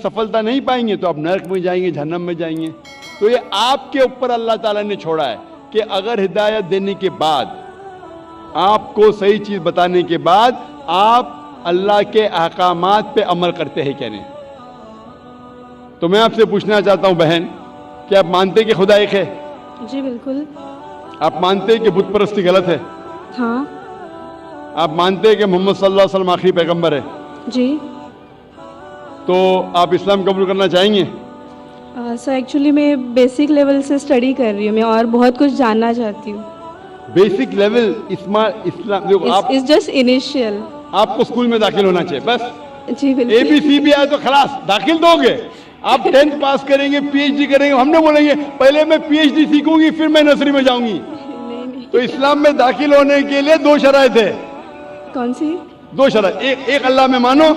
सफलता नहीं पाएंगे तो आप नरक में जाएंगे, जहन्नम में जाएंगे। तो ये आपके ऊपर अल्लाह ताला ने छोड़ा है कि अगर हिदायत देने के बाद, आपको सही चीज बताने के बाद आप अल्लाह के अहकामात पे अमल करते हैं क्या नहीं। तो मैं आपसे पूछना चाहता हूं बहन, कि आप मानते हैं कि खुदा एक है? जी बिल्कुल। आप मानते हैं कि बुत परस्ती गलत है? हाँ। आप मानते हैं कि मोहम्मद सल्लल्लाहु अलैहि वसल्लम आखिरी पैगंबर है? जी। तो आप इस्लाम कबूल करना चाहेंगे? सर एक्चुअली मैं बेसिक लेवल से स्टडी कर रही हूँ, मैं और बहुत कुछ जानना चाहती हूँ। बेसिक लेवल इस्लाम देखो, आप इट्स जस्ट इनिशियल। आपको स्कूल में दाखिल होना चाहिए बस। जी बिल्कुल। ABC भी आए तो खलास दाखिल दोगे। आप 10th पास करेंगे, PhD करेंगे, हमने बोलेंगे पहले मैं PhD सीखूंगी फिर मैं नर्सरी में जाऊंगी। नहीं। तो इस्लाम में दाखिल होने के लिए 2 शराइत है। कौन सी? 2 शराइत, एक अल्लाह में मानो,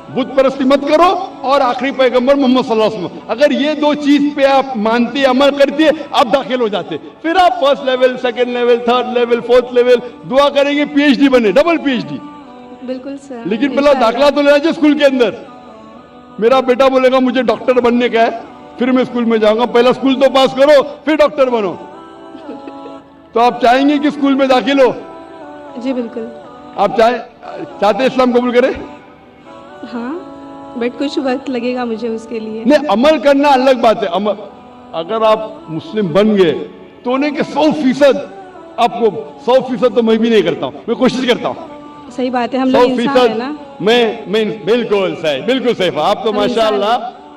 बुत परस्ती मत करो, और आखिरी पैगंबर मोहम्मद सल्लल्लाहु अलैहि वसल्लम। अगर ये 2 चीज पे आप मानते, अमल करते, आप दाखिल हो जाते। फिर आप first level, second level, third level, fourth level दुआ करेंगे PhD बने, डबल PhD। बिल्कुल सर। लेकिन पहला दाखिला तो लेना चाहिए स्कूल के अंदर। मेरा बेटा बोलेगा मुझे डॉक्टर बनने का है, फिर मैं स्कूल में जाऊंगा। पहला स्कूल तो पास करो फिर डॉक्टर बनो। तो आप चाहेंगे कि स्कूल में दाखिल हो? जी बिल्कुल। आप चाहते इस्लाम कबूल करें? हाँ, बट कुछ वक्त लगेगा मुझे उसके लिए। नहीं, अमल करना अलग बात है। अमल, अगर आप मुस्लिम बन गए तो नहीं कि 100% आपको 100% तो मैं भी नहीं करता हूँ, मैं कोशिश करता हूँ। सही बात है, हम लोग इंसान है ना। मैं बिल्कुल सही, बिल्कुल सही। आप तो माशाल्लाह,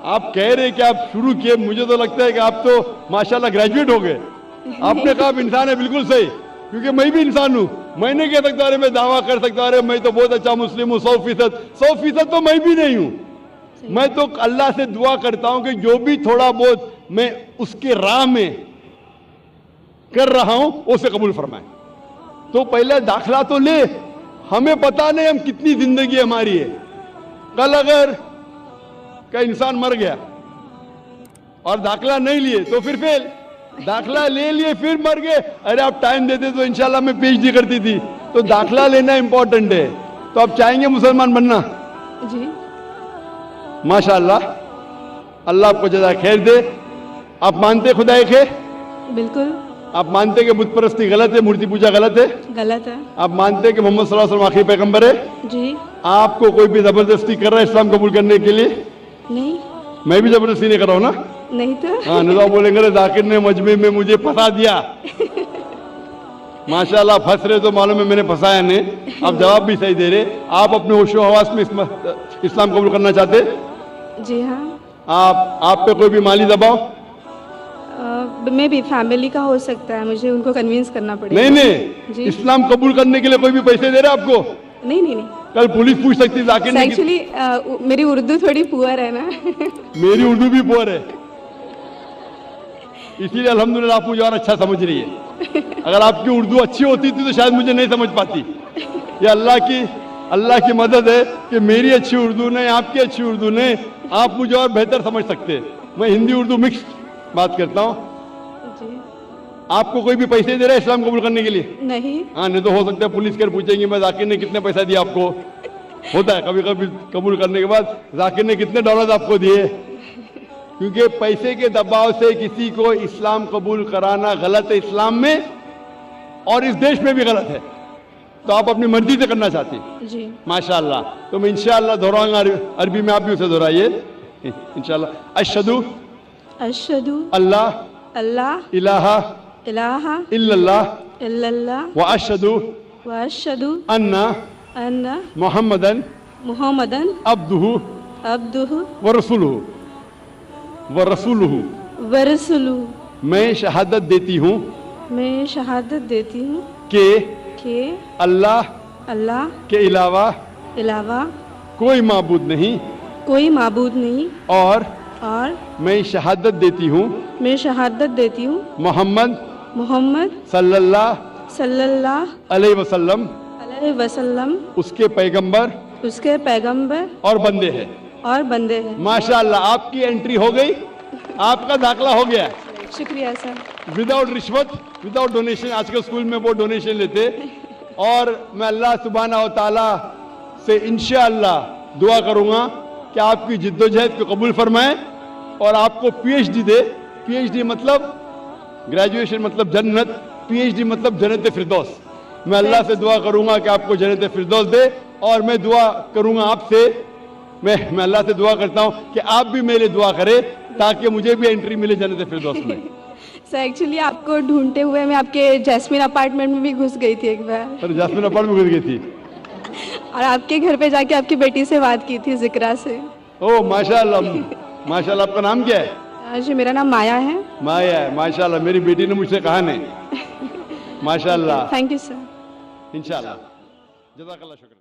आप कह रहे कि आप शुरू किए, मुझे तो लगता है कि आप तो माशाल्लाह ग्रेजुएट हो गए। आपने कहा आप इंसान है, बिल्कुल सही, क्योंकि मैं भी इंसान हूँ। मैं नहीं कह सकता अरे मैं दावा कर सकता अरे मैं तो बहुत अच्छा मुस्लिम हूँ 100% तो मैं भी नहीं हूँ। मैं तो अल्लाह से दुआ करता हूँ कि जो भी थोड़ा बहुत मैं उसके राह में कर रहा हूं उसे कबूल फरमाए। तो पहले दाखिला तो ले, हमें पता नहीं हम कितनी जिंदगी हमारी है। कल अगर का इंसान मर गया और दाखिला नहीं लिए तो फिर फेल, दाखिला ले लिए फिर मर गए, अरे आप टाइम देते तो इंशाल्लाह मैं PhD करती थी। तो दाखिला लेना इंपॉर्टेंट है। तो आप चाहेंगे मुसलमान बनना? जी। माशाल्लाह, अल्लाह आपको जज़ा खैर दे। आप मानते खुदा एक है? बिल्कुल। आप मानते कि बुत परस्ती गलत है, मूर्ति पूजा गलत है? गलत है। आप मानते कि मोहम्मद सल्लल्लाहु अलैहि वसल्लम आखिरी पैगंबर है? जी। आपको कोई भी जबरदस्ती कर रहा है इस्लाम कबूल करने के लिए? नहीं। मैं भी जबरदस्ती नहीं कर रहा हूं ना। नहीं तो। हाँ, नहीं तो बोलेंगे रे जाकिर ने मजमे में मुझे फंसा दिया। माशाल्लाह, फंस रहे तो मालूम है मैंने फंसाया नहीं। आप जवाब भी सही दे रहे। आप अपने होशो हवास में इस्लाम कबूल करना चाहते? जी हाँ। आप पे कोई भी माली दबाव? मे भी फैमिली का हो सकता है, मुझे उनको कन्विंस करना पड़ेगा। नहीं, इस्लाम कबूल करने के लिए कोई भी पैसे दे रहे आपको? नहीं। कल पुलिस पूछ सकती है जाकिर ने। एक्चुअली मेरी उर्दू थोड़ी पुअर है ना। मेरी उर्दू भी पुअर है, इसीलिए अल्हम्दुलिल्लाह आप मुझे और अच्छा समझ रही है। अगर आपकी उर्दू अच्छी होती थी तो शायद मुझे नहीं समझ पाती। ये अल्लाह की मदद है कि मेरी अच्छी उर्दू नहीं, आपकी अच्छी उर्दू नहीं, आप मुझे और बेहतर समझ सकते हैं। मैं हिंदी उर्दू मिक्स बात करता हूँ। आपको कोई भी पैसे दे रहा है इस्लाम कबूल करने के लिए? नहीं। हाँ, नहीं तो हो सकता है पुलिस कर पूछेंगे मैं जाकिर ने कितने पैसा दिया आपको। होता है कभी कभी कबूल करने के बाद जाकिर ने कितने डॉलर आपको दिए। क्योंकि पैसे के दबाव से किसी को इस्लाम कबूल कराना गलत है इस्लाम में, और इस देश में भी गलत है। तो आप अपनी मर्जी से करना चाहते हैं। जी। माशाल्लाह। तो मैं इंशाल्लाह दोहराऊंगा अरबी में, आप भी उसे दोहराइए इंशाल्लाह। अशहदु अल्लाह इलाहा इल्लल्लाह व अशहदु अन्ना मुहम्मदन अब्दुहु व रसूलुहु। मैं शहादत देती हूँ कि अल्लाह के अलावा कोई माबूद नहीं, और मैं शहादत देती हूँ मोहम्मद सल्लल्लाहु अलैहि वसल्लम उसके पैगंबर और बंदे हैं। माशाल्लाह, आपकी एंट्री हो गई, आपका दाखला हो गया। शुक्रिया सर। विदाउट रिश्वत, विदाउट डोनेशन। आजकल स्कूल में वो डोनेशन लेते। और मैं अल्लाह सुब्हानहू व तआला से इंशाअल्लाह दुआ करूंगा कि आपकी जिद्दोजहद को कबूल फरमाए और आपको पीएचडी दे। पीएचडी मतलब ग्रेजुएशन मतलब जन्नत, पीएचडी मतलब जन्नत फिरदौस। मैं अल्लाह से दुआ करूंगा कि आपको जन्नत फिरदौस दे, और मैं दुआ करूंगा आपसे, मैं अल्लाह से दुआ करता हूं कि आप भी मेरे लिए दुआ करें ताकि मुझे भी एंट्री मिले जन्नत फिरदौस में। सर एक्चुअली आपको ढूंढते हुए मैं आपके जैस्मिन अपार्टमेंट में भी घुस गई थी एक बार, सर जासमीन अपार्टमेंट में घुस गई थी। और आपके घर पे जाके आपकी बेटी से बात की थी जिक्रा से। ओ माशाल्लाह, माशाल्लाह। आपका नाम क्या है? जी मेरा नाम माया है। माया है, माशाल्लाह। मेरी बेटी ने मुझसे कहा नहीं। माशाल्लाह। Thank you sir. इंशाल्लाह। जज़ाकल्लाह, शुक्र।